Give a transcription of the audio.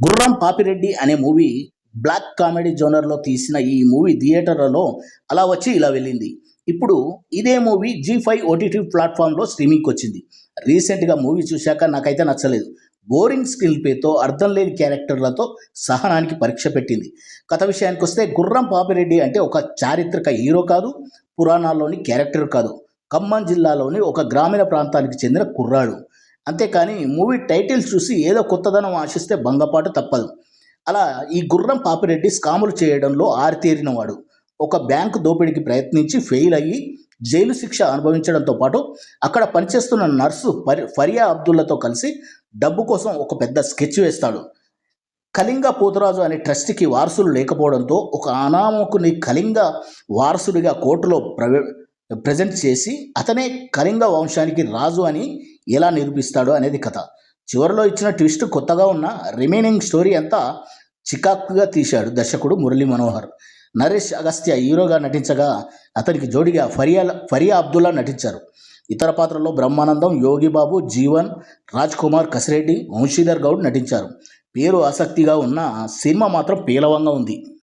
గుర్రం పాపిరెడ్డి అనే movie black comedy జోనర్లో తీసిన ఈ మూవీ థియేటర్లలో అలా వచ్చి ఇలా వెళ్ళింది. ఇప్పుడు ఇదే మూవీ జీ5 ఓటీటీ ప్లాట్ఫామ్లో స్ట్రీమింగ్కి వచ్చింది. రీసెంట్గా మూవీ చూశాక నాకైతే నచ్చలేదు. బోరింగ్ స్క్రీన్ ప్లేతో అర్థం లేని క్యారెక్టర్లతో సహనానికి పరీక్ష పెట్టింది. కథ విషయానికి వస్తే గుర్రం పాపిరెడ్డి అంటే ఒక చారిత్రక హీరో కాదు, పురాణాల్లోని క్యారెక్టర్ కాదు. ఖమ్మం జిల్లాలోని ఒక గ్రామీణ ప్రాంతానికి చెందిన కుర్రాడు. అంతేకాని మూవీ టైటిల్ చూసి ఏదో కొత్తదనం ఆశిస్తే భంగపాటు తప్పదు. అలా ఈ గుర్రం పాపిరెడ్డి స్కాములు చేయడంలో ఆరితేరినవాడు. ఒక బ్యాంకు దోపిడీకి ప్రయత్నించి ఫెయిల్ అయ్యి జైలు శిక్ష అనుభవించడంతో పాటు అక్కడ పనిచేస్తున్న నర్సు ఫరియా అబ్దుల్లాతో కలిసి డబ్బు కోసం ఒక పెద్ద స్కెచ్ వేస్తాడు. కళింగ పోతురాజు అనే ట్రస్ట్కి వారసులు లేకపోవడంతో ఒక అనామకుని కళింగ వారసుడిగా కోర్టులో ప్రజెంట్ చేసి అతనే కళింగ వంశానికి రాజు అని ఎలా నిరూపిస్తాడు అనేది కథ. చివరిలో ఇచ్చిన ట్విస్ట్ కొత్తగా ఉన్న రిమైనింగ్ స్టోరీ అంతా చికాకుగా తీశాడు దర్శకుడు మురళీ మనోహర్. నరేష్ అగస్త్య హీరోగా నటించగా అతనికి జోడిగా ఫరియా అబ్దుల్లా నటించారు. ఇతర పాత్రల్లో బ్రహ్మానందం, యోగిబాబు, జీవన్, రాజ్ కుమార్, కసిరెడ్డి, వంశీధర్ గౌడ్ నటించారు. పేరు ఆసక్తిగా ఉన్న సినిమా మాత్రం పేలవంగా ఉంది.